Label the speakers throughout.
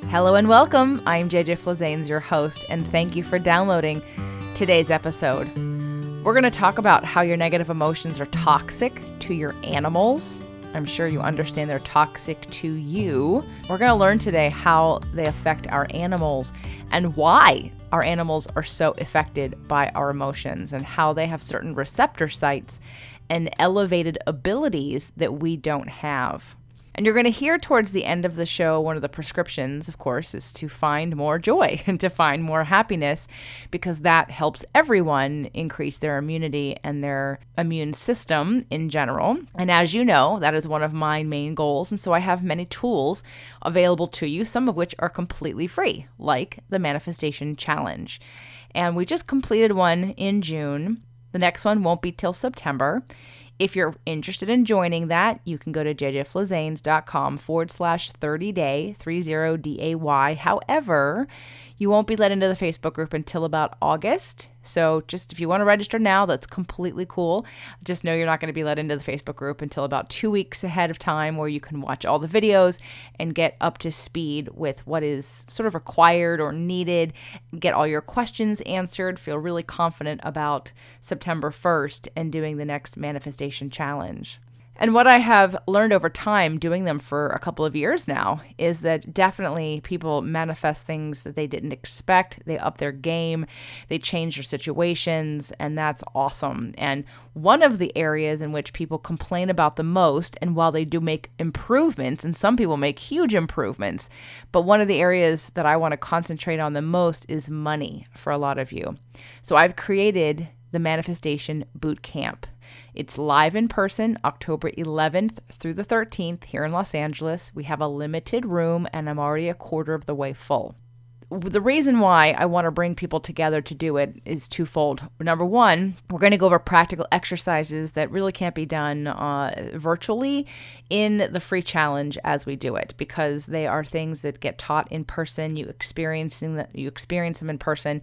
Speaker 1: Hello and welcome. I'm JJ Flazanes, your host, and thank you for downloading today's episode. We're going to talk about how your negative emotions are toxic to your animals. I'm sure you understand they're toxic to you. We're going to learn today how they affect our animals and why our animals are so affected by our emotions and how they have certain receptor sites and elevated abilities that we don't have. And you're going to hear towards the end of the show, one of the prescriptions, of course, is to find more joy and to find more happiness, because that helps everyone increase their immunity and their immune system in general. And as you know, that is one of my main goals. And so I have many tools available to you, some of which are completely free, like the Manifestation Challenge. And we just completed one in June. The next one won't be till September. If you're interested in joining that, you can go to jjflazanes.com/30day, 30day. However, you won't be let into the Facebook group until about August. So just if you want to register now, that's completely cool. Just know you're not going to be let into the Facebook group until about 2 weeks ahead of time, where you can watch all the videos and get up to speed with what is sort of required or needed, get all your questions answered, feel really confident about September 1st and doing the next Manifestation Challenge. And what I have learned over time doing them for a couple of years now is that definitely people manifest things that they didn't expect. They up their game, they change their situations, and that's awesome. And one of the areas in which people complain about the most, and while they do make improvements, and some people make huge improvements, but one of the areas that I want to concentrate on the most is money for a lot of you. So I've created the Manifestation Boot Camp. It's live in person, October 11th through the 13th here in Los Angeles. We have a limited room, and I'm already a quarter of the way full. The reason why I want to bring people together to do it is twofold. Number one, we're going to go over practical exercises that really can't be done virtually in the free challenge as we do it, because they are things that get taught in person. You experience them in person.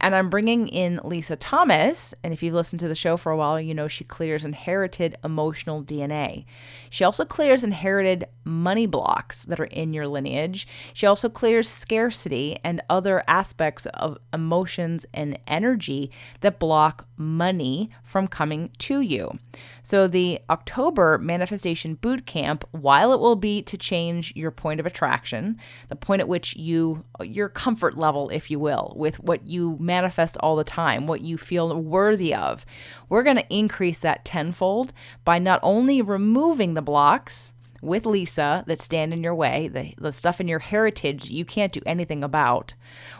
Speaker 1: And I'm bringing in Lisa Thomas, and if you've listened to the show for a while, you know she clears inherited emotional DNA. She also clears inherited money blocks that are in your lineage. She also clears scarcity and other aspects of emotions and energy that block money from coming to you. So the October Manifestation Boot Camp, while it will be to change your point of attraction, the point at which your comfort level, if you will, with what you manifest all the time, what you feel worthy of, we're going to increase that tenfold by not only removing the blocks with Lisa that stand in your way, the stuff in your heritage you can't do anything about.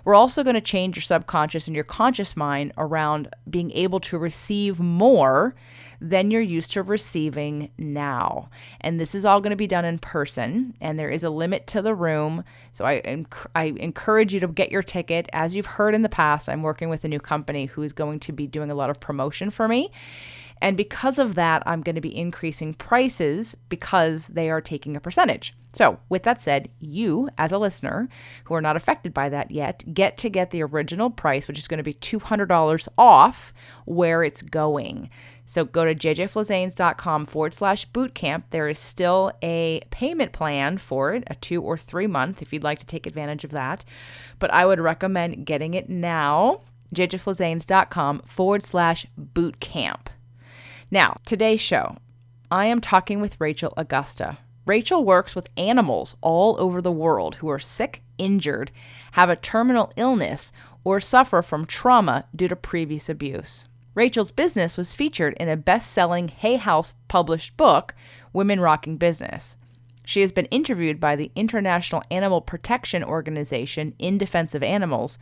Speaker 1: We're also going to change your subconscious and your conscious mind around being able to receive more than you're used to receiving now. And this is all going to be done in person, and there is a limit to the room. So I encourage you to get your ticket. As you've heard in the past, I'm working with a new company who is going to be doing a lot of promotion for me. And because of that, I'm going to be increasing prices because they are taking a percentage. So with that said, you as a listener who are not affected by that yet, get the original price, which is going to be $200 off where it's going. So go to jjflazanes.com/bootcamp. There is still a payment plan for it, a 2 or 3 month, if you'd like to take advantage of that. But I would recommend getting it now, jjflazanes.com/bootcamp. Now, today's show, I am talking with Rachel Augusta. Rachel works with animals all over the world who are sick, injured, have a terminal illness, or suffer from trauma due to previous abuse. Rachel's business was featured in a best-selling Hay House published book, Women Rocking Business. She has been interviewed by the International Animal Protection Organization in Defense of Animals,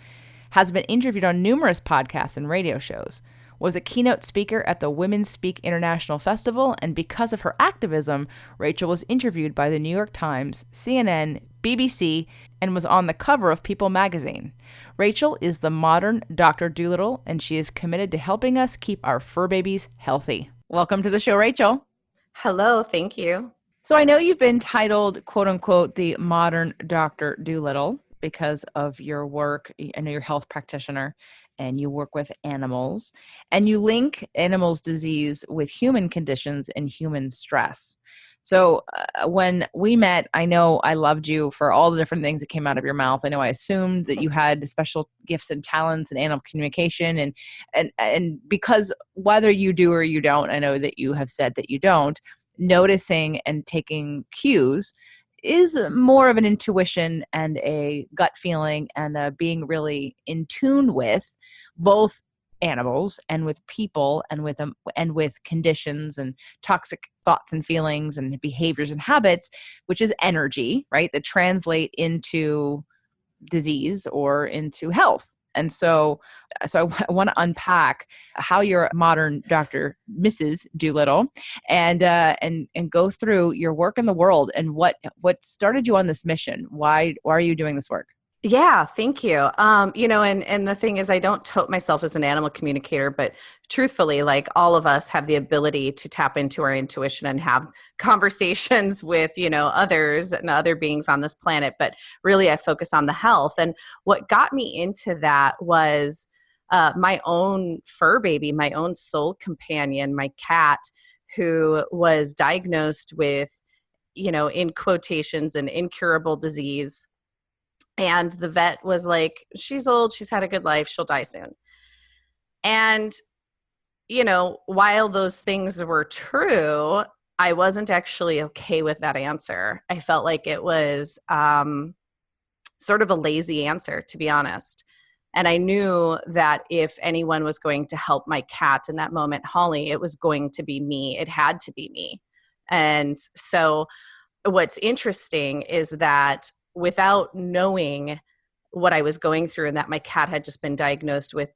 Speaker 1: has been interviewed on numerous podcasts and radio shows, was a keynote speaker at the WomanSpeak International Festival, and because of her activism, Rachel was interviewed by the New York Times, CNN, BBC, and was on the cover of People magazine. Rachel is the modern Dr. Dolittle, and she is committed to helping us keep our fur babies healthy. Welcome to the show, Rachel.
Speaker 2: Hello, thank you.
Speaker 1: So I know you've been titled, quote unquote, the modern Dr. Dolittle because of your work. I know you're a health practitioner, and you work with animals, and you link animals' disease with human conditions and human stress. So when we met, I know I loved you for all the different things that came out of your mouth. I know I assumed that you had special gifts and talents in animal communication, and because whether you do or you don't, I know that you have said that you don't, noticing and taking cues is more of an intuition and a gut feeling and being really in tune with both animals and with people and with conditions and toxic thoughts and feelings and behaviors and habits, which is energy, right, that translate into disease or into health. And so I want to unpack how you're a modern Dr. Mrs. Dolittle, and go through your work in the world and what started you on this mission. Why are you doing this work?
Speaker 2: Yeah, thank you. And the thing is, I don't tote myself as an animal communicator, but truthfully, like all of us have the ability to tap into our intuition and have conversations with, others and other beings on this planet. But really, I focus on the health. And what got me into that was my own fur baby, my own soul companion, my cat, who was diagnosed with, in quotations, an incurable disease. And the vet was like, she's old, she's had a good life, she'll die soon. And, while those things were true, I wasn't actually okay with that answer. I felt like it was sort of a lazy answer, to be honest. And I knew that if anyone was going to help my cat in that moment, Holly, it was going to be me. It had to be me. And so what's interesting is that without knowing what I was going through and that my cat had just been diagnosed with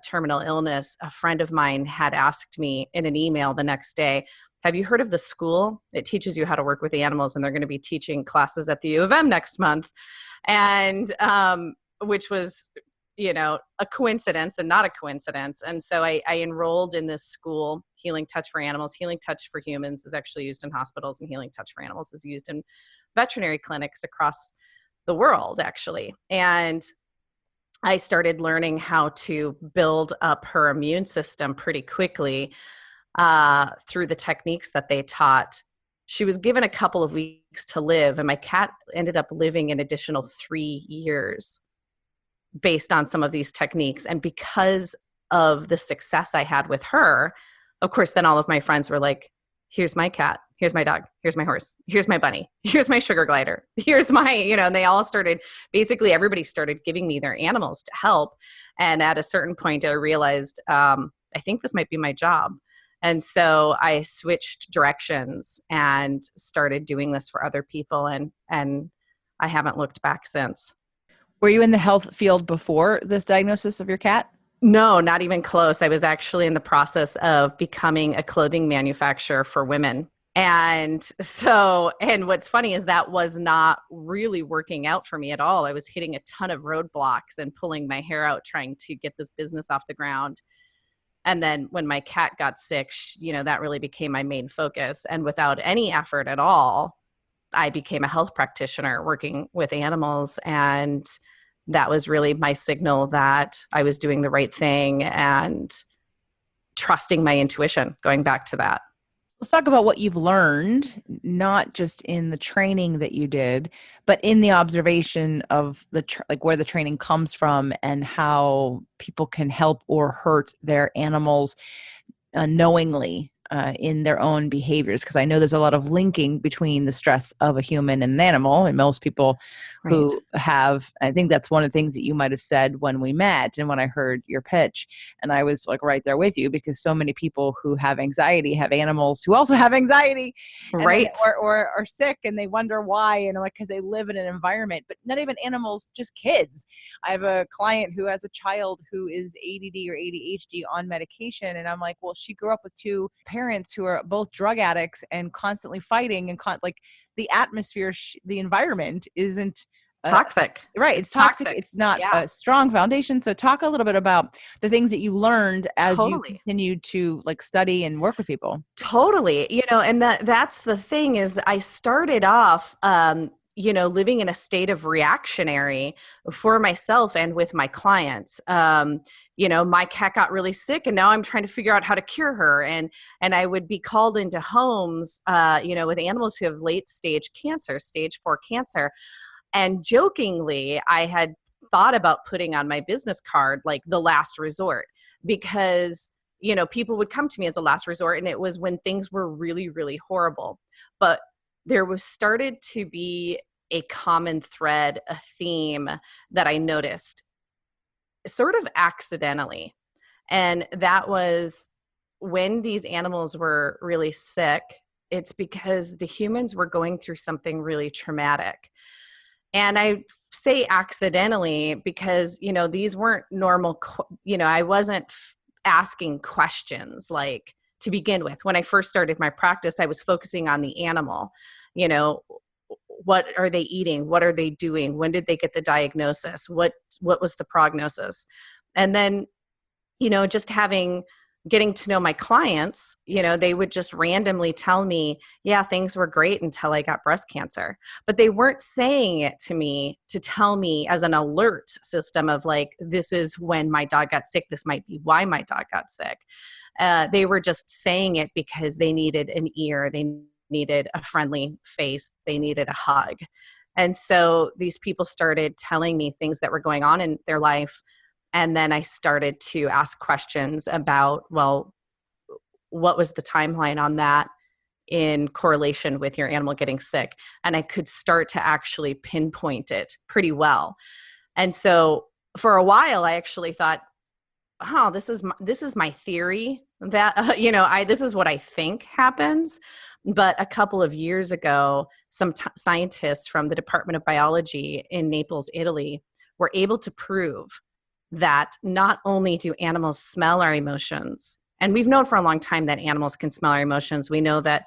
Speaker 2: terminal illness, a friend of mine had asked me in an email the next day, have you heard of the school? It teaches you how to work with animals, and they're going to be teaching classes at the U of M next month. And which was, a coincidence and not a coincidence. And so I enrolled in this school, Healing Touch for Animals. Healing Touch for Humans is actually used in hospitals, and Healing Touch for Animals is used in veterinary clinics across the world, actually. And I started learning how to build up her immune system pretty quickly through the techniques that they taught. She was given a couple of weeks to live, and my cat ended up living an additional 3 years based on some of these techniques. And because of the success I had with her, of course, then all of my friends were like, here's my cat, here's my dog, here's my horse, here's my bunny, here's my sugar glider, here's my, and they all started, basically everybody started giving me their animals to help. And at a certain point, I realized, I think this might be my job. And so I switched directions and started doing this for other people. And I haven't looked back since.
Speaker 1: Were you in the health field before this diagnosis of your cat?
Speaker 2: No, not even close. I was actually in the process of becoming a clothing manufacturer for women. And what's funny is that was not really working out for me at all. I was hitting a ton of roadblocks and pulling my hair out trying to get this business off the ground. And then when my cat got sick, that really became my main focus. And without any effort at all, I became a health practitioner working with animals. And that was really my signal that I was doing the right thing and trusting my intuition, going back to that.
Speaker 1: Let's talk about what you've learned, not just in the training that you did, but in the observation of like where the training comes from and how people can help or hurt their animals knowingly in their own behaviors. Because I know there's a lot of linking between the stress of a human and an animal, and most people who have, I think that's one of the things that you might have said when we met and when I heard your pitch. And I was like right there with you, because so many people who have anxiety have animals who also have anxiety, and or are sick, and they wonder why, and like, because they live in an environment, but not even animals, just kids. I have a client who has a child who is ADD or ADHD on medication, and I'm like, well, she grew up with two parents who are both drug addicts and constantly fighting, and like the atmosphere, the environment isn't
Speaker 2: toxic.
Speaker 1: Right. It's toxic. It's not a strong foundation. So talk a little bit about the things that you learned as you continued to like study and work with people.
Speaker 2: Totally. And that's the thing is I started off, living in a state of reactionary for myself and with my clients. My cat got really sick, and now I'm trying to figure out how to cure her. And I would be called into homes, with animals who have late stage cancer, stage 4 cancer. And jokingly, I had thought about putting on my business card, like the last resort, because, people would come to me as a last resort, and it was when things were really, really horrible. But there was started to be a common thread, a theme that I noticed sort of accidentally. And that was when these animals were really sick, it's because the humans were going through something really traumatic. And I say accidentally because, these weren't normal, I wasn't asking questions like to begin with. When I first started my practice, I was focusing on the animal, what are they eating? What are they doing? When did they get the diagnosis? What was the prognosis? And then, just getting to know my clients, they would just randomly tell me, yeah, things were great until I got breast cancer. But they weren't saying it to me to tell me as an alert system of like, this is when my dog got sick. This might be why my dog got sick. They were just saying it because they needed an ear. They needed a friendly face. They needed a hug. And so these people started telling me things that were going on in their life. And then I started to ask questions about, well, what was the timeline on that in correlation with your animal getting sick? And I could start to actually pinpoint it pretty well. And so for a while, I actually thought, oh, this is my theory that, this is what I think happens. But a couple of years ago, some scientists from the Department of Biology in Naples, Italy, were able to prove that not only do animals smell our emotions, and we've known for a long time that animals can smell our emotions. We know that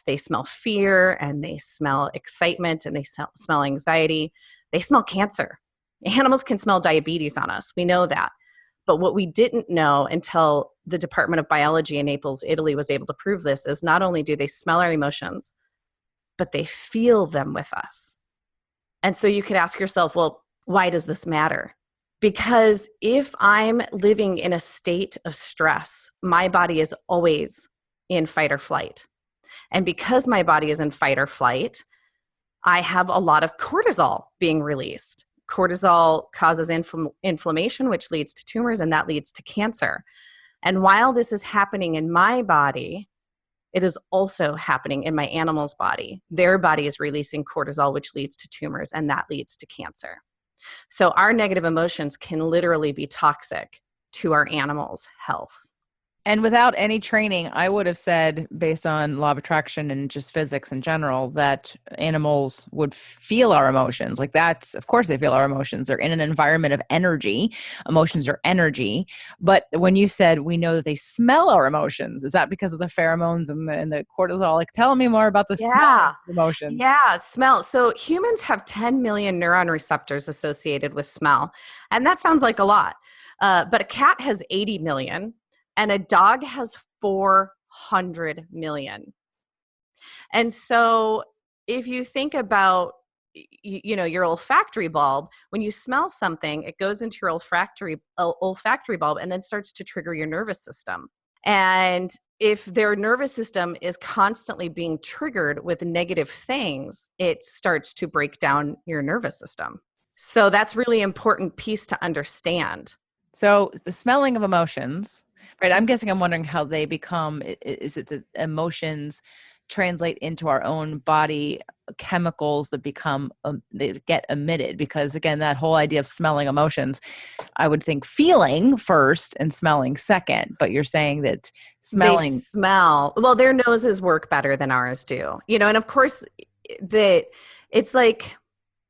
Speaker 2: they smell fear, and they smell excitement, and they smell anxiety. They smell cancer. Animals can smell diabetes on us. We know that. But what we didn't know until the Department of Biology in Naples, Italy was able to prove this is not only do they smell our emotions, but they feel them with us. And so you could ask yourself, well, why does this matter? Because if I'm living in a state of stress, my body is always in fight or flight. And because my body is in fight or flight, I have a lot of cortisol being released. Cortisol causes inflammation, which leads to tumors, and that leads to cancer. And while this is happening in my body, it is also happening in my animal's body. Their body is releasing cortisol, which leads to tumors, and that leads to cancer. So our negative emotions can literally be toxic to our animal's health.
Speaker 1: And without any training, I would have said, based on law of attraction and just physics in general, that animals would feel our emotions. Like that's, of course, they feel our emotions. They're in an environment of energy. Emotions are energy. But when you said we know that they smell our emotions, is that because of the pheromones and the cortisol? Like, tell me more about the smell of emotions.
Speaker 2: Yeah, smell. So humans have 10 million neuron receptors associated with smell. And that sounds like a lot. But a cat has 80 million. And a dog has 400 million. And so if you think about, your olfactory bulb, when you smell something, it goes into your olfactory bulb and then starts to trigger your nervous system. And if their nervous system is constantly being triggered with negative things, it starts to break down your nervous system. So that's really important piece to understand.
Speaker 1: So the smelling of emotions, right? I'm guessing, I'm wondering how they become, is it the emotions translate into our own body chemicals that become, they get emitted? Because again, that whole idea of smelling emotions, I would think feeling first and smelling second, but you're saying that smelling.
Speaker 2: They smell, well, their noses work better than ours do, and of course that it's like,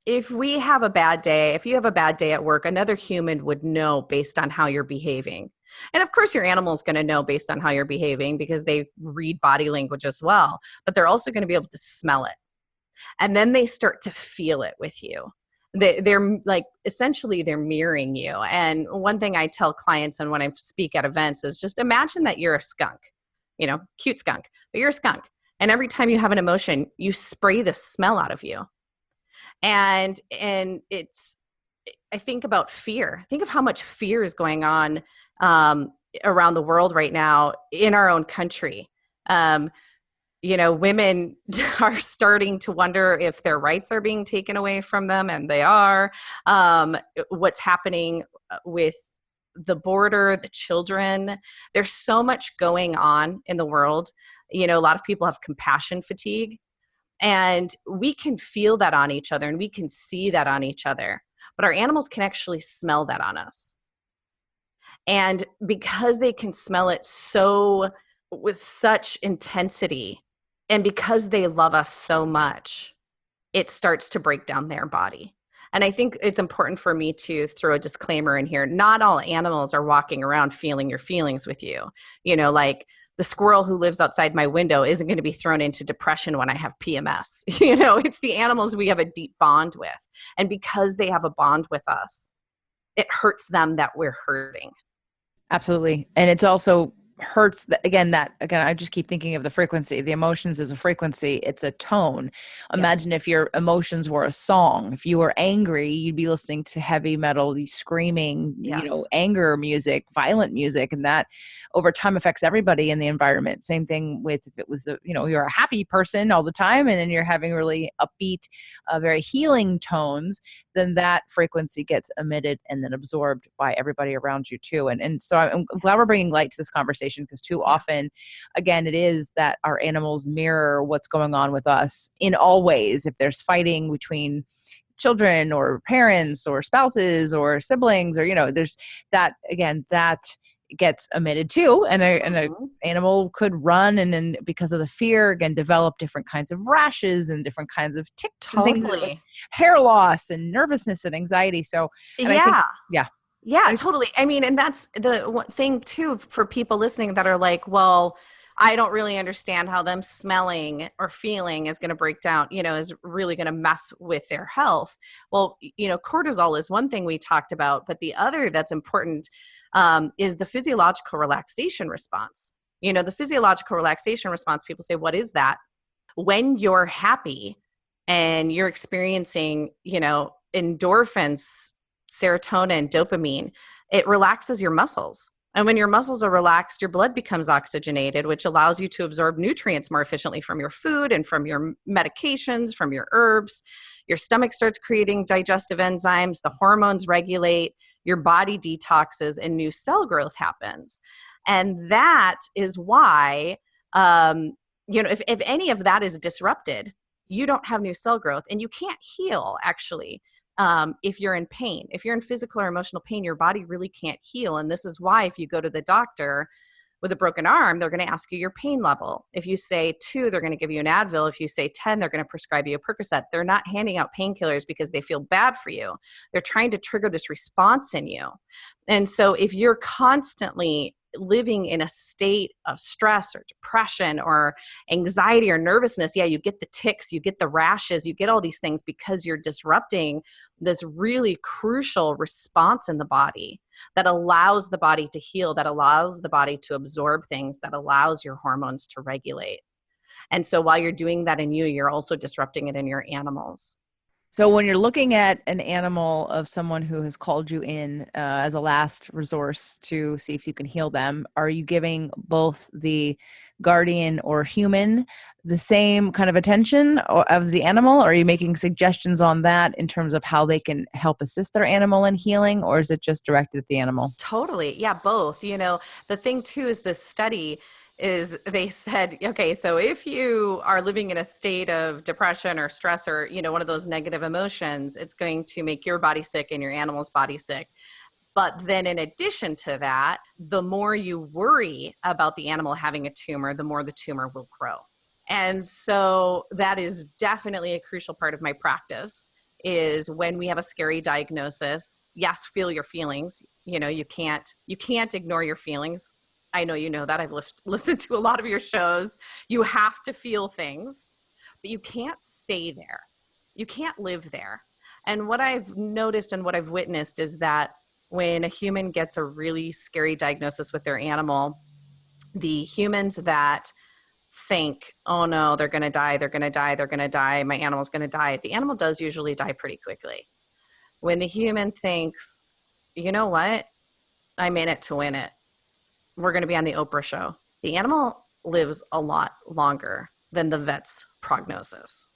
Speaker 2: if we have a bad day, if you have a bad day at work, another human would know based on how you're behaving. And of course, your animal is going to know based on how you're behaving because they read body language as well. But they're also going to be able to smell it. And then they start to feel it with you. They're like, essentially, they're mirroring you. And one thing I tell clients and when I speak at events is just imagine that you're a skunk, cute skunk, but you're a skunk. And every time you have an emotion, you spray the smell out of you. And it's, I think about fear. Think of how much fear is going on around the world right now in our own country. Um, women are starting to wonder if their rights are being taken away from them, and they are. What's happening with the border, the children. There's so much going on in the world. A lot of people have compassion fatigue, and we can feel that on each other and we can see that on each other. But our animals can actually smell that on us. And because they can smell it so with such intensity, and because they love us so much, it starts to break down their body. And I think it's important for me to throw a disclaimer in here. Not all animals are walking around feeling your feelings with you. Like the squirrel who lives outside my window isn't going to be thrown into depression when I have PMS. It's the animals we have a deep bond with. And because they have a bond with us, it hurts them that we're hurting.
Speaker 1: Absolutely. And it's also hurts that I just keep thinking of the frequency. The emotions is a frequency, it's a tone. Imagine if your emotions were a song. If you were angry, you'd be listening to heavy metal, screaming, anger music, violent music, and that over time affects everybody in the environment. Same thing with if it was you're a happy person all the time and then you're having really upbeat, very healing tones, then that frequency gets emitted and then absorbed by everybody around you too. And so I'm glad we're bringing light to this conversation, because too often, again, it is that our animals mirror what's going on with us in all ways. If there's fighting between children or parents or spouses or siblings, or, there's that, again, that gets emitted too. And a animal could run and then because of the fear, again, develop different kinds of rashes and different kinds of ticks and things, like hair loss and nervousness and anxiety. So, and I think,
Speaker 2: yeah, totally. I mean, and that's the one thing too for people listening that are like, well, I don't really understand how them smelling or feeling is going to break down, is really going to mess with their health. Well, cortisol is one thing we talked about, but the other that's important is the physiological relaxation response. The physiological relaxation response, people say, what is that? When you're happy and you're experiencing, endorphins, serotonin, dopamine, it relaxes your muscles. And when your muscles are relaxed, your blood becomes oxygenated, which allows you to absorb nutrients more efficiently from your food and from your medications, from your herbs. Your stomach starts creating digestive enzymes, the hormones regulate, your body detoxes, and new cell growth happens. And that is why, if any of that is disrupted, you don't have new cell growth, and you can't heal, actually. If you're in pain, if you're in physical or emotional pain, your body really can't heal. And this is why if you go to the doctor with a broken arm, they're going to ask you your pain level. If you say 2, they're going to give you an Advil. If you say 10, they're going to prescribe you a Percocet. They're not handing out painkillers because they feel bad for you. They're trying to trigger this response in you. And so if you're constantly living in a state of stress or depression or anxiety or nervousness, you get the tics, you get the rashes, you get all these things because you're disrupting this really crucial response in the body that allows the body to heal, that allows the body to absorb things, that allows your hormones to regulate. And so while you're doing that in you, you're also disrupting it in your animals.
Speaker 1: So when you're looking at an animal of someone who has called you in as a last resource to see if you can heal them, are you giving both the guardian or human the same kind of attention as the animal? Or are you making suggestions on that in terms of how they can help assist their animal in healing? Or is it just directed at the animal?
Speaker 2: Totally. Yeah, both. The thing too is this study is they said, okay, so if you are living in a state of depression or stress or, one of those negative emotions, it's going to make your body sick and your animal's body sick. But then in addition to that, the more you worry about the animal having a tumor, the more the tumor will grow. And so that is definitely a crucial part of my practice is when we have a scary diagnosis, yes, feel your feelings. You can't ignore your feelings. I know you know that. I've listened to a lot of your shows. You have to feel things, but you can't stay there. You can't live there. And what I've noticed and what I've witnessed is that when a human gets a really scary diagnosis with their animal, the humans that think, oh no, they're going to die, they're going to die, they're going to die, my animal's going to die, the animal does usually die pretty quickly. When the human thinks, you know what, I'm in it to win it, we're going to be on the Oprah show, the animal lives a lot longer than the vet's prognosis.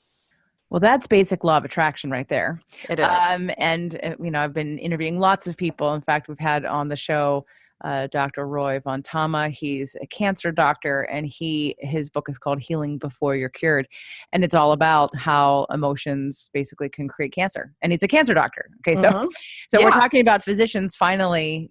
Speaker 1: Well, that's basic law of attraction right there.
Speaker 2: It is.
Speaker 1: I've been interviewing lots of people. In fact, we've had on the show Dr. Roy Von Tama. He's a cancer doctor, and his book is called Healing Before You're Cured. And it's all about how emotions basically can create cancer. And he's a cancer doctor. Okay, so
Speaker 2: Mm-hmm.
Speaker 1: so we're
Speaker 2: Yeah.
Speaker 1: talking about physicians finally,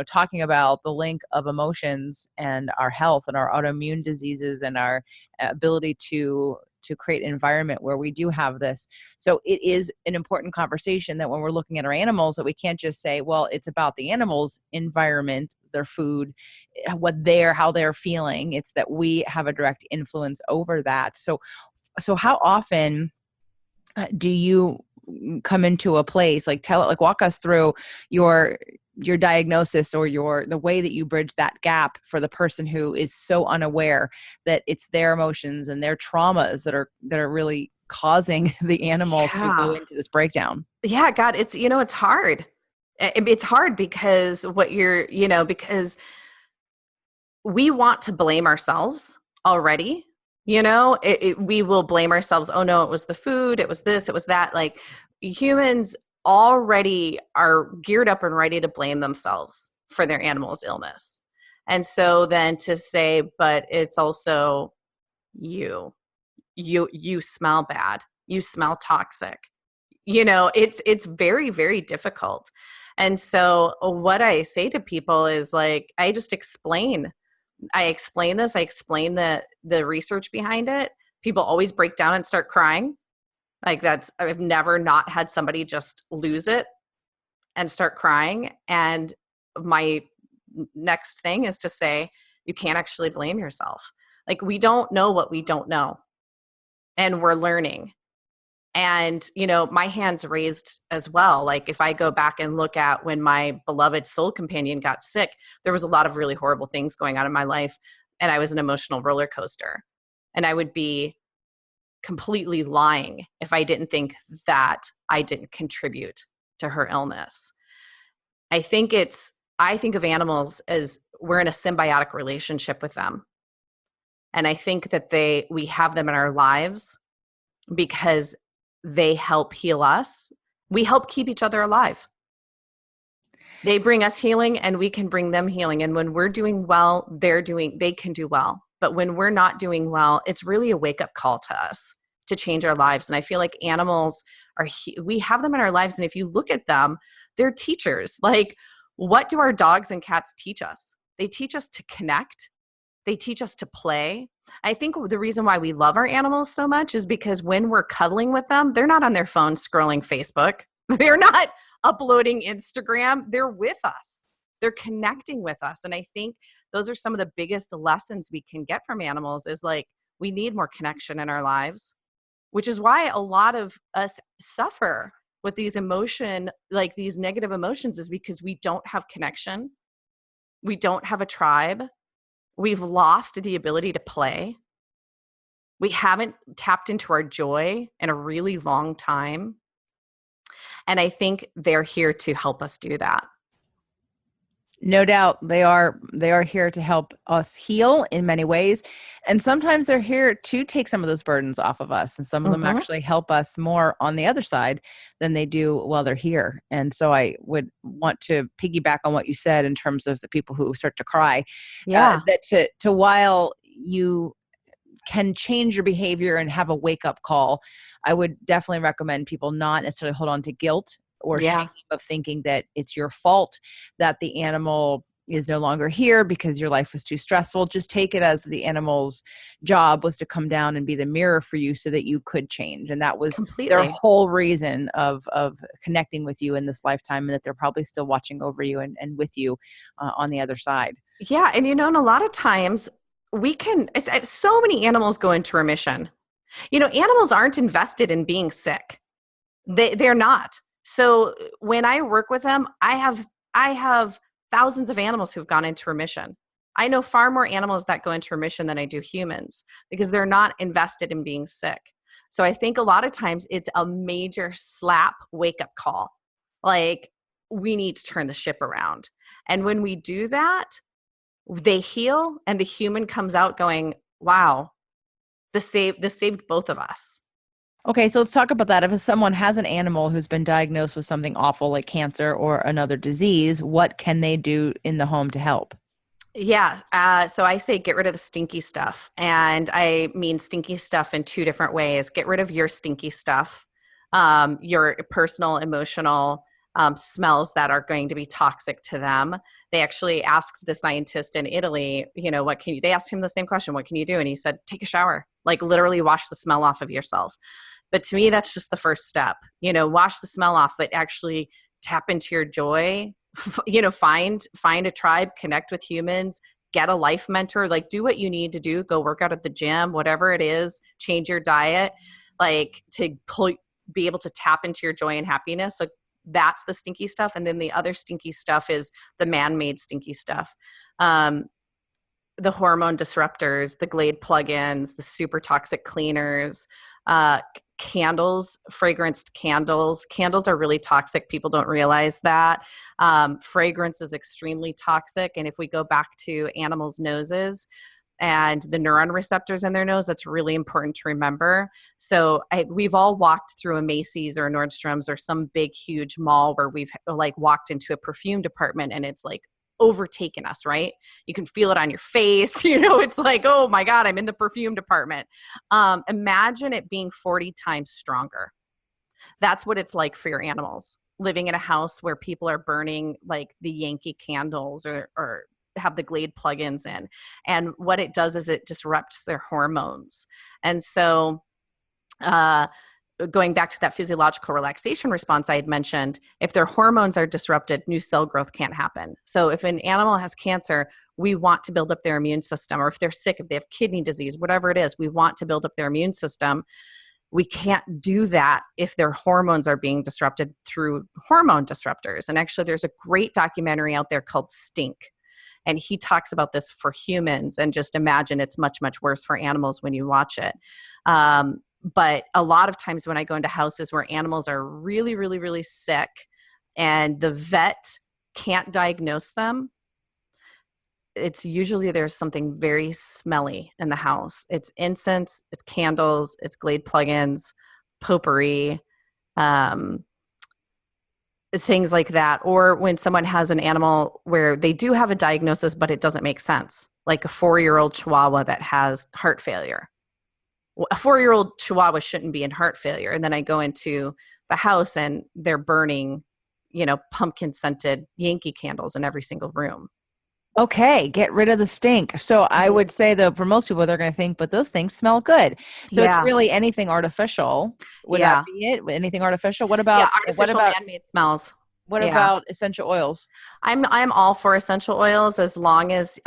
Speaker 1: talking about the link of emotions and our health and our autoimmune diseases and our ability to create an environment where we do have this. So it is an important conversation that when we're looking at our animals, that we can't just say, well, it's about the animals' environment, their food, how they're feeling. It's that we have a direct influence over that. So how often do you come into a place, walk us through your diagnosis or the way that you bridge that gap for the person who is so unaware that it's their emotions and their traumas that are really causing the animal to go
Speaker 2: Yeah.
Speaker 1: into this breakdown.
Speaker 2: Yeah, God, it's hard. It's hard because because we want to blame ourselves already. We will blame ourselves. Oh no, it was the food, it was this, it was that. Like, humans already are geared up and ready to blame themselves for their animal's illness. And so then to say, but it's also you. You smell bad. You smell toxic. It's very, very difficult. And so what I say to people is, like, I explain this, I explain the research behind it. People always break down and start crying. Like, I've never not had somebody just lose it and start crying. And my next thing is to say, you can't actually blame yourself. Like, we don't know what we don't know, and we're learning. And, my hand's raised as well. Like, if I go back and look at when my beloved soul companion got sick, there was a lot of really horrible things going on in my life. And I was an emotional roller coaster. And I would be completely lying if I didn't think that I didn't contribute to her illness. I think of animals as we're in a symbiotic relationship with them. And I think that we have them in our lives because they help heal us. We help keep each other alive. They bring us healing and we can bring them healing. And when we're doing well, they can do well. But when we're not doing well, it's really a wake-up call to us to change our lives. And I feel like animals we have them in our lives. And if you look at them, they're teachers. Like, what do our dogs and cats teach us? They teach us to connect. They teach us to play. I think the reason why we love our animals so much is because when we're cuddling with them, they're not on their phone scrolling Facebook. They're not uploading Instagram. They're with us. They're connecting with us. And I think those are some of the biggest lessons we can get from animals is, like, we need more connection in our lives, which is why a lot of us suffer with these these negative emotions, is because we don't have connection. We don't have a tribe. We've lost the ability to play. We haven't tapped into our joy in a really long time. And I think they're here to help us do that.
Speaker 1: No doubt they are here to help us heal in many ways. And sometimes they're here to take some of those burdens off of us. And some of them
Speaker 2: Mm-hmm.
Speaker 1: actually help us more on the other side than they do while they're here. And so I would want to piggyback on what you said in terms of the people who start to cry,
Speaker 2: Yeah.
Speaker 1: that to while you can change your behavior and have a wake up call, I would definitely recommend people not necessarily hold on to guilt or
Speaker 2: Yeah.
Speaker 1: shame of thinking that it's your fault that the animal is no longer here because your life was too stressful. Just take it as the animal's job was to come down and be the mirror for you so that you could change. And that was their
Speaker 2: Completely.
Speaker 1: whole reason of connecting with you in this lifetime, and that they're probably still watching over you and with you on the other side.
Speaker 2: Yeah. And and a lot of times so many animals go into remission. Animals aren't invested in being sick. They're not. So when I work with them, I have thousands of animals who've gone into remission. I know far more animals that go into remission than I do humans because they're not invested in being sick. So I think a lot of times it's a major slap wake up call. Like, we need to turn the ship around. And when we do that, they heal and the human comes out going, wow, this saved both of us.
Speaker 1: Okay, so let's talk about that. If someone has an animal who's been diagnosed with something awful like cancer or another disease, what can they do in the home to help?
Speaker 2: Yeah. So I say get rid of the stinky stuff. And I mean stinky stuff in two different ways. Get rid of your stinky stuff, your personal, emotional smells that are going to be toxic to them. They actually asked the scientist in Italy, what can you, they asked him the same question, what can you do? And he said, take a shower, like literally wash the smell off of yourself. But to me, that's just the first step, wash the smell off, but actually tap into your joy, find a tribe, connect with humans, get a life mentor, like do what you need to do, go work out at the gym, whatever it is, change your diet, like be able to tap into your joy and happiness. So that's the stinky stuff. And then the other stinky stuff is the man-made stinky stuff. The hormone disruptors, the Glade plugins, the super toxic cleaners, candles, fragranced candles. Candles are really toxic. People don't realize that. Fragrance is extremely toxic. And if we go back to animals' noses and the neuron receptors in their nose, that's really important to remember. So we've all walked through a Macy's or a Nordstrom's or some big, huge mall where we've like walked into a perfume department and it's like overtaken us, right? You can feel it on your face. It's like, oh my God, I'm in the perfume department. Imagine it being 40 times stronger. That's what it's like for your animals, living in a house where people are burning like the Yankee candles or have the Glade plugins in. And what it does is it disrupts their hormones. And so, going back to that physiological relaxation response I had mentioned, if their hormones are disrupted, new cell growth can't happen. So if an animal has cancer, we want to build up their immune system, or if they're sick, if they have kidney disease, whatever it is, we want to build up their immune system. We can't do that if their hormones are being disrupted through hormone disruptors. And actually, there's a great documentary out there called Stink. And he talks about this for humans, and just imagine it's much, much worse for animals when you watch it. But a lot of times when I go into houses where animals are really, really, really sick and the vet can't diagnose them, it's usually there's something very smelly in the house. It's incense, it's candles, it's Glade plugins, potpourri, things like that. Or when someone has an animal where they do have a diagnosis, but it doesn't make sense, like a 4-year-old Chihuahua that has heart failure. A 4-year-old Chihuahua shouldn't be in heart failure. And then I go into the house and they're burning, pumpkin scented Yankee candles in every single room.
Speaker 1: Okay, get rid of the stink. So I would say though, for most people, they're going to think, but those things smell good. So it's
Speaker 2: Yeah.
Speaker 1: really anything artificial. Would that
Speaker 2: Yeah.
Speaker 1: be it? Anything artificial? What
Speaker 2: Yeah.
Speaker 1: about
Speaker 2: Artificial man-made smells.
Speaker 1: what
Speaker 2: Yeah.
Speaker 1: about essential oils?
Speaker 2: I'm all for essential oils as long as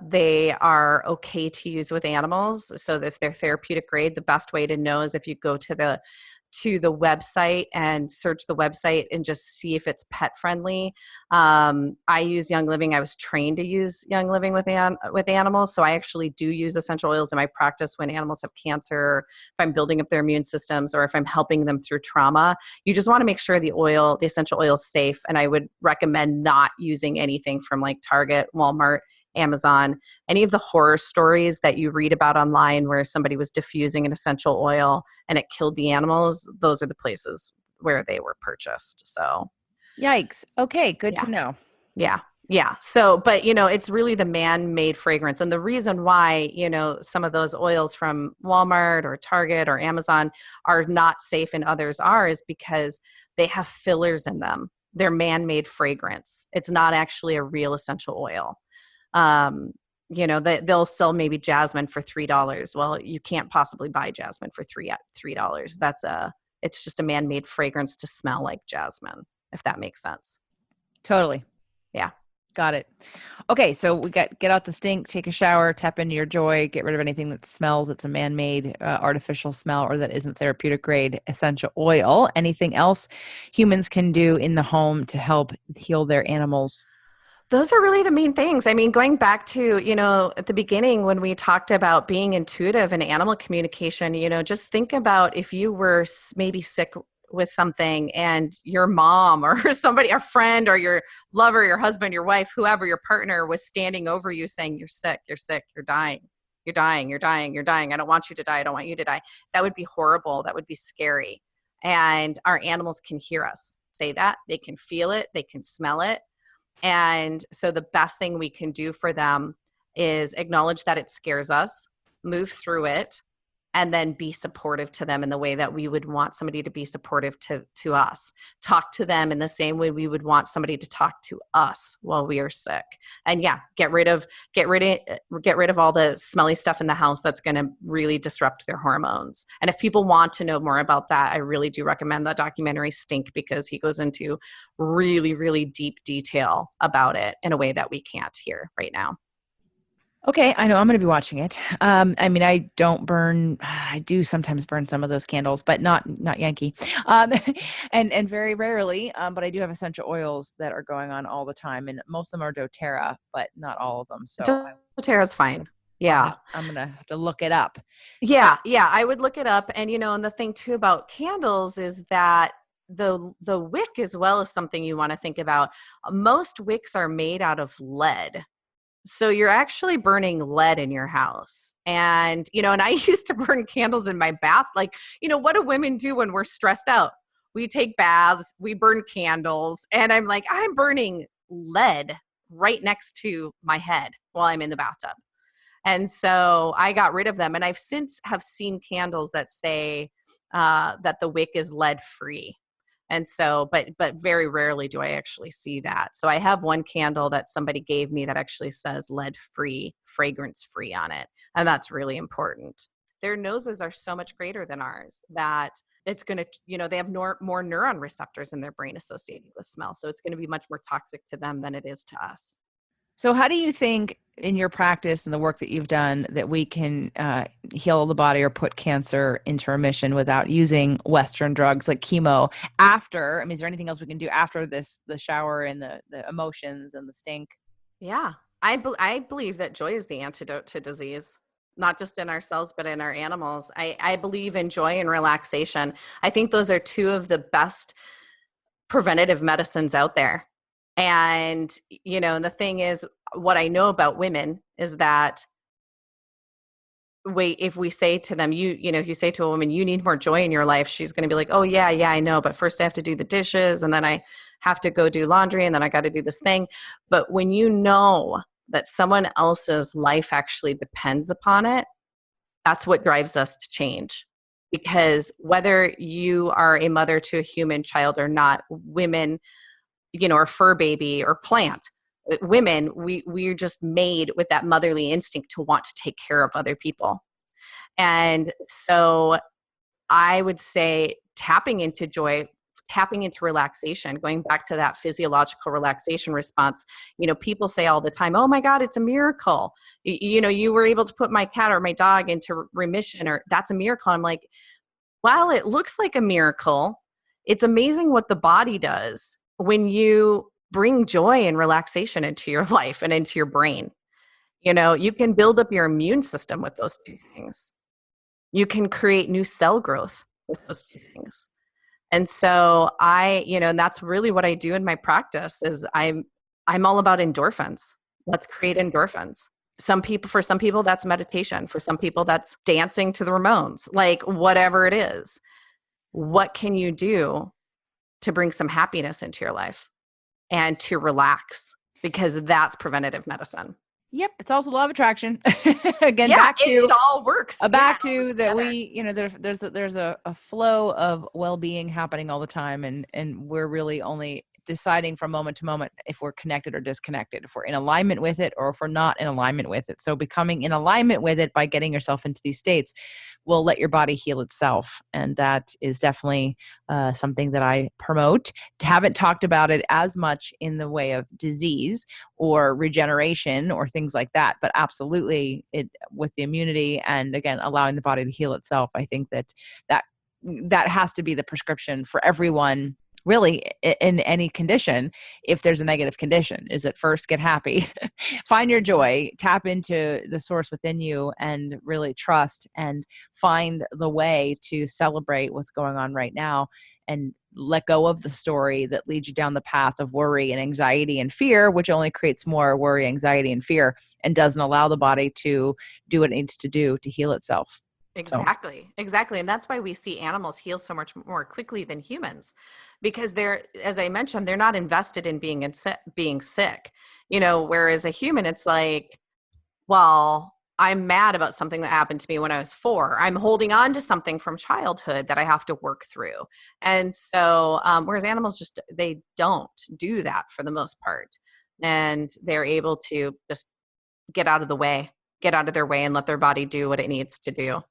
Speaker 2: they are okay to use with animals. So if they're therapeutic grade, the best way to know is if you go to the website and search the website and just see if it's pet friendly. I use Young Living. I was trained to use Young Living with animals. So I actually do use essential oils in my practice when animals have cancer, if I'm building up their immune systems, or if I'm helping them through trauma. You just want to make sure the essential oil is safe. And I would recommend not using anything from like Target, Walmart, Amazon, any of the horror stories that you read about online where somebody was diffusing an essential oil and it killed the animals. Those are the places where they were purchased. So,
Speaker 1: Yikes. Okay, good
Speaker 2: yeah.
Speaker 1: to know.
Speaker 2: Yeah. Yeah. So, but it's really the man-made fragrance. And the reason why, some of those oils from Walmart or Target or Amazon are not safe and others are is because they have fillers in them. They're man-made fragrance. It's not actually a real essential oil. They'll sell maybe jasmine for $3. Well, you can't possibly buy jasmine for $3. It's just a man-made fragrance to smell like jasmine, if that makes sense.
Speaker 1: Totally.
Speaker 2: Yeah.
Speaker 1: Got it. Okay, so we get out the stink, take a shower, tap into your joy, get rid of anything that smells. It's a man-made artificial smell or that isn't therapeutic grade essential oil. Anything else humans can do in the home to help heal their animals?
Speaker 2: Those are really the main things. I mean, going back to, at the beginning when we talked about being intuitive and animal communication, just think about if you were maybe sick with something and your mom or somebody, a friend or your lover, your husband, your wife, whoever, your partner was standing over you saying, you're sick, you're sick, you're dying, you're dying, you're dying, you're dying. I don't want you to die. I don't want you to die. That would be horrible. That would be scary. And our animals can hear us say that. They can feel it. They can smell it. And so the best thing we can do for them is acknowledge that it scares us, move through it, and then be supportive to them in the way that we would want somebody to be supportive to us. Talk to them in the same way we would want somebody to talk to us while we are sick. And yeah, get rid of all the smelly stuff in the house that's going to really disrupt their hormones. And if people want to know more about that, I really do recommend that documentary Stink, because he goes into really, really deep detail about it in a way that we can't here right now.
Speaker 1: Okay, I know I'm going to be watching it. I mean, I don't burn. I do sometimes burn some of those candles, but not Yankee, um, and very rarely. But I do have essential oils that are going on all the time, and most of them are DoTerra, but not all of them. So
Speaker 2: doTERRA's fine. Yeah.
Speaker 1: I'm gonna have to look it up.
Speaker 2: Yeah, yeah, I would look it up. And and the thing too about candles is that the wick as well is something you want to think about. Most wicks are made out of lead. So you're actually burning lead in your house. And I used to burn candles in my bath. Like, what do women do when we're stressed out? We take baths, we burn candles. And I'm like, I'm burning lead right next to my head while I'm in the bathtub. And so I got rid of them. And I've since have seen candles that say that the wick is lead free. And so, but very rarely do I actually see that. So I have one candle that somebody gave me that actually says lead free, fragrance free on it. And that's really important. Their noses are so much greater than ours that it's going to, they have more neuron receptors in their brain associated with smell. So it's going to be much more toxic to them than it is to us.
Speaker 1: So how do you think in your practice and the work that you've done that we can heal the body or put cancer into remission without using Western drugs like chemo after? I mean, is there anything else we can do after this, the shower and the emotions and the stink?
Speaker 2: Yeah. I believe that joy is the antidote to disease, not just in ourselves, but in our animals. I believe in joy and relaxation. I think those are two of the best preventative medicines out there. And the thing is, what I know about women is that if we say to them, if you say to a woman, you need more joy in your life, she's going to be like, oh yeah, I know. But first I have to do the dishes, and then I have to go do laundry, and then I got to do this thing. But when you know that someone else's life actually depends upon it, that's what drives us to change. Because whether you are a mother to a human child or not, women, or fur baby or plant, women, we're just made with that motherly instinct to want to take care of other people. And so I would say tapping into joy, tapping into relaxation, going back to that physiological relaxation response. People say all the time, oh my God, it's a miracle. You were able to put my cat or my dog into remission, or that's a miracle. I'm like, while it looks like a miracle, it's amazing what the body does when you bring joy and relaxation into your life and into your brain. You can build up your immune system with those two things. You can create new cell growth with those two things. And so and that's really what I do in my practice is I'm all about endorphins. Let's create endorphins. For some people, that's meditation. For some people, that's dancing to the Ramones, like whatever it is. What can you do to bring some happiness into your life and to relax? Because that's preventative medicine.
Speaker 1: Yep, it's also law of attraction. Again,
Speaker 2: yeah,
Speaker 1: back to
Speaker 2: it all works.
Speaker 1: Back to that we, there's a flow of well-being happening all the time, and we're really only deciding from moment to moment if we're connected or disconnected, if we're in alignment with it or if we're not in alignment with it. So becoming in alignment with it by getting yourself into these states will let your body heal itself. And that is definitely something that I promote. Haven't talked about it as much in the way of disease or regeneration or things like that, but absolutely it with the immunity and again, allowing the body to heal itself. I think that has to be the prescription for everyone, really in any condition. If there's a negative condition, is at first get happy, find your joy, tap into the source within you, and really trust and find the way to celebrate what's going on right now, and let go of the story that leads you down the path of worry and anxiety and fear, which only creates more worry, anxiety, and fear, and doesn't allow the body to do what it needs to do to heal itself. So
Speaker 2: Exactly. Exactly. And that's why we see animals heal so much more quickly than humans, because they're, as I mentioned, they're not invested in being sick, whereas a human, it's like, well, I'm mad about something that happened to me when I was 4. I'm holding on to something from childhood that I have to work through. And so, whereas animals just, they don't do that for the most part. And they're able to just get out of their way and let their body do what it needs to do.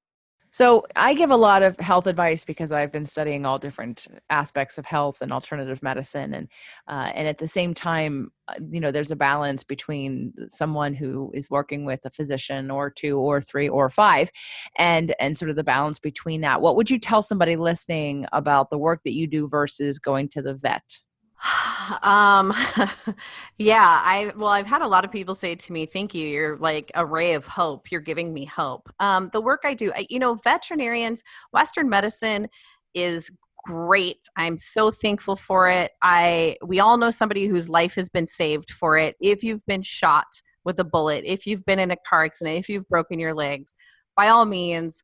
Speaker 1: So I give a lot of health advice because I've been studying all different aspects of health and alternative medicine, and at the same time, there's a balance between someone who is working with a physician or 2 or 3 or 5, and sort of the balance between that. What would you tell somebody listening about the work that you do versus going to the vet?
Speaker 2: Um, yeah, I've had a lot of people say to me, thank you. You're like a ray of hope. You're giving me hope. The work I do, veterinarians, Western medicine is great. I'm so thankful for it. We all know somebody whose life has been saved for it. If you've been shot with a bullet, if you've been in a car accident, if you've broken your legs, by all means,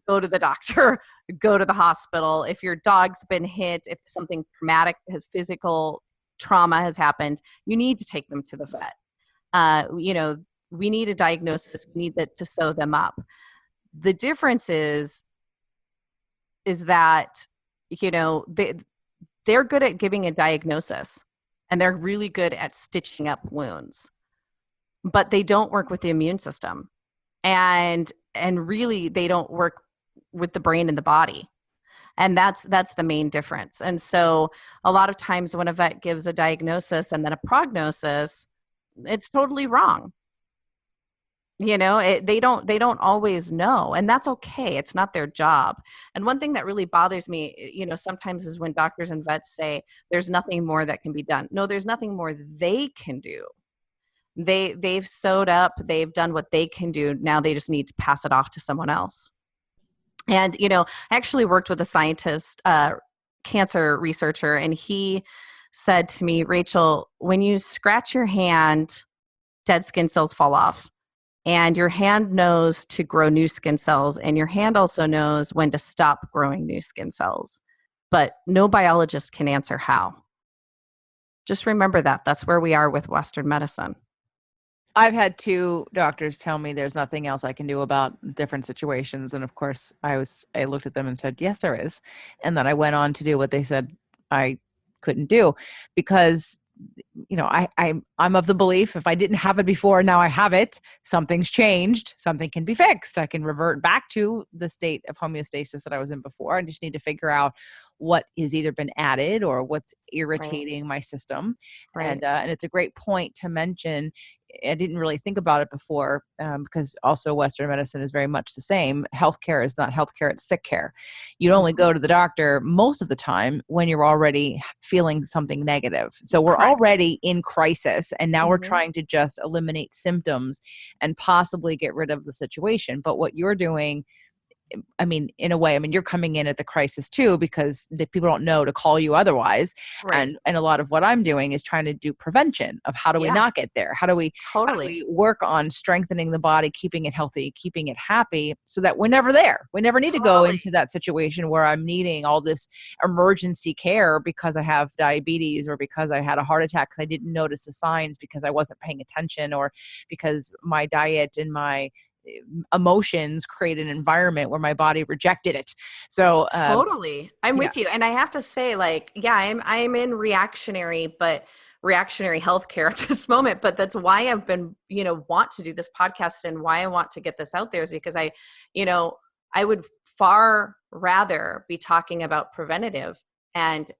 Speaker 2: go to the doctor, go to the hospital. If your dog's been hit, if something traumatic, physical trauma has happened, you need to take them to the vet. We need a diagnosis. We need to sew them up. The difference is that, they're good at giving a diagnosis, and they're really good at stitching up wounds, but they don't work with the immune system. And really they don't work with the brain and the body, and that's the main difference. And so a lot of times when a vet gives a diagnosis and then a prognosis, it's totally wrong. They don't always know, and that's okay. It's not their job. And one thing that really bothers me, sometimes, is when doctors and vets say there's nothing more that can be done. No, there's nothing more they can do. They've sewed up, they've done what they can do. Now they just need to pass it off to someone else. And I actually worked with a scientist, cancer researcher, and he said to me, Rachel, when you scratch your hand, dead skin cells fall off, and your hand knows to grow new skin cells, and your hand also knows when to stop growing new skin cells, but no biologist can answer how. Just remember that. That's where we are with Western medicine.
Speaker 1: I've had 2 doctors tell me there's nothing else I can do about different situations. And of course, I looked at them and said, yes, there is. And then I went on to do what they said I couldn't do, because I'm of the belief, if I didn't have it before, now I have it, something's changed, something can be fixed. I can revert back to the state of homeostasis that I was in before. I just need to figure out what has either been added or what's
Speaker 2: Right.
Speaker 1: irritating my system.
Speaker 2: Right.
Speaker 1: And it's a great point to mention. I didn't really think about it before, because also Western medicine is very much the same. Healthcare is not healthcare; it's sick care. You only
Speaker 2: Mhm.
Speaker 1: go to the doctor most of the time when you're already feeling something negative. So we're
Speaker 2: Correct.
Speaker 1: already in crisis, and now we're
Speaker 2: Mhm.
Speaker 1: trying to just eliminate symptoms and possibly get rid of the situation. But what you're doing, I mean, in a way, I mean, you're coming in at the crisis too, because the people don't know to call you otherwise.
Speaker 2: Right.
Speaker 1: And a lot of what I'm doing is trying to do prevention of how do we
Speaker 2: Yeah,
Speaker 1: not get there?
Speaker 2: totally.
Speaker 1: We work on strengthening the body, keeping it healthy, keeping it happy, so that we're never there. We never need to go
Speaker 2: Totally.
Speaker 1: into that situation where I'm needing all this emergency care because I have diabetes, or because I had a heart attack because I didn't notice the signs, because I wasn't paying attention, or because my diet and my emotions create an environment where my body rejected it. So,
Speaker 2: Totally. I'm
Speaker 1: yeah,
Speaker 2: with you. And I have to say, like, yeah, I'm in reactionary healthcare at this moment. But that's why I've been, want to do this podcast, and why I want to get this out there, is because you know, I would far rather be talking about preventative and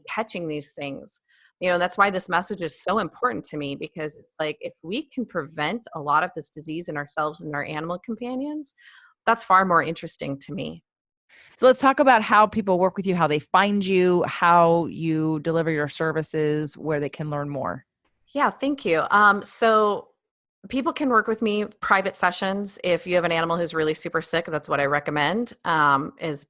Speaker 2: catching these things. That's why this message is so important to me, because it's like, if we can prevent a lot of this disease in ourselves and our animal companions, that's far more interesting to me.
Speaker 1: So let's talk about how people work with you, how they find you, how you deliver your services, where they can learn more.
Speaker 2: Yeah, thank you. So people can work with me private sessions. If you have an animal who's really super sick, that's what I recommend, is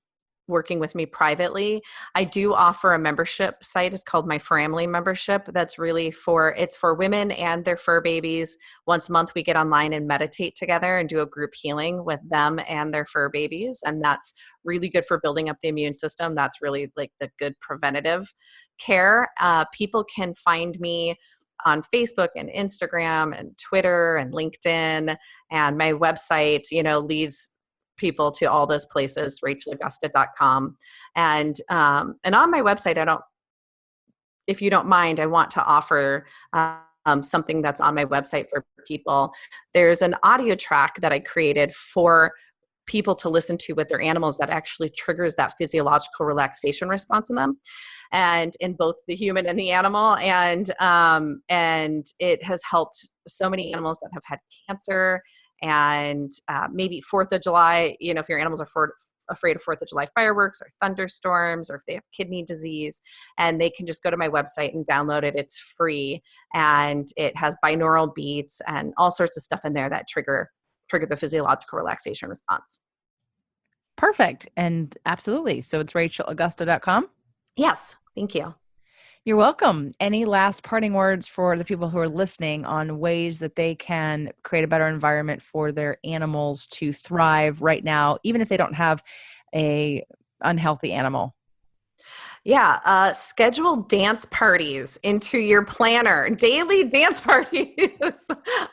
Speaker 2: working with me privately. I do offer a membership site. It's called My Family Membership. That's really it's for women and their fur babies. Once a month, we get online and meditate together and do a group healing with them and their fur babies. And that's really good for building up the immune system. That's really like the good preventative care. People can find me on Facebook and Instagram and Twitter and LinkedIn, and my website, leads people to all those places, rachelaugusta.com. And on my website, if you don't mind, I want to offer something that's on my website for people. There's an audio track that I created for people to listen to with their animals that actually triggers that physiological relaxation response in them, and in both the human and the animal. And it has helped so many animals that have had cancer, and maybe 4th of July, if your animals are afraid of 4th of July fireworks or thunderstorms, or if they have kidney disease, and they can just go to my website and download it. It's free, and it has binaural beats and all sorts of stuff in there that trigger the physiological relaxation response.
Speaker 1: Perfect. And absolutely. So it's rachelaugusta.com.
Speaker 2: Yes. Thank you.
Speaker 1: You're welcome. Any last parting words for the people who are listening on ways that they can create a better environment for their animals to thrive right now, even if they don't have a unhealthy animal?
Speaker 2: Yeah, schedule dance parties into your planner, daily dance parties.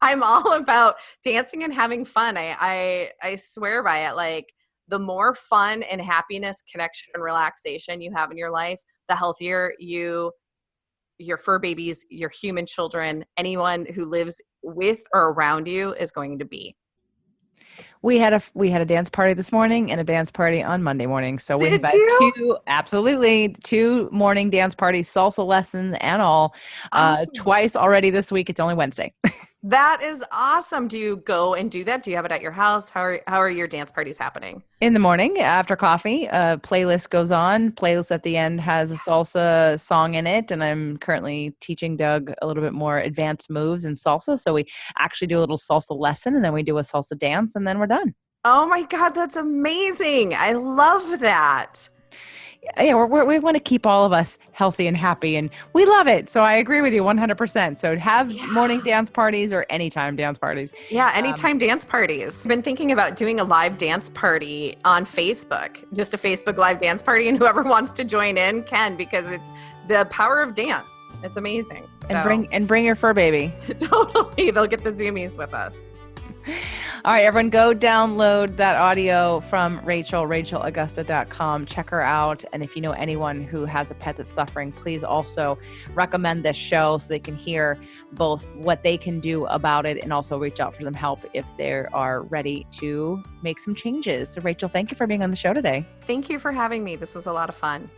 Speaker 2: I'm all about dancing and having fun. I swear by it. Like, the more fun and happiness, connection, and relaxation you have in your life, the healthier your fur babies, your human children, anyone who lives with or around you is going to be.
Speaker 1: We had a dance party this morning and a dance party on Monday morning. So we have
Speaker 2: Did
Speaker 1: had
Speaker 2: you?
Speaker 1: two morning dance parties, salsa lessons and all,
Speaker 2: Awesome.
Speaker 1: twice already this week. It's only Wednesday.
Speaker 2: That is awesome. Do you go and do that? Do you have it at your house? How are your dance parties happening?
Speaker 1: In the morning after coffee, a playlist goes on. Playlist at the end has a salsa song in it. And I'm currently teaching Doug a little bit more advanced moves in salsa. So we actually do a little salsa lesson, and then we do a salsa dance, and then we're done.
Speaker 2: Oh my God, that's amazing. I love that.
Speaker 1: Yeah, we want to keep all of us healthy and happy, and we love it. So I agree with you 100%. So have morning
Speaker 2: Yeah.
Speaker 1: dance parties or anytime dance parties.
Speaker 2: Yeah, anytime dance parties. I've been thinking about doing a live dance party on Facebook, just a Facebook live dance party, and whoever wants to join in can, because it's the power of dance. It's amazing. So,
Speaker 1: And bring your fur baby.
Speaker 2: totally, they'll get the zoomies with us.
Speaker 1: All right, everyone, go download that audio from Rachel, rachelaugusta.com. Check her out. And if you know anyone who has a pet that's suffering, please also recommend this show so they can hear both what they can do about it and also reach out for some help if they are ready to make some changes. So, Rachel, thank you for being on the show today.
Speaker 2: Thank you for having me. This was a lot of fun.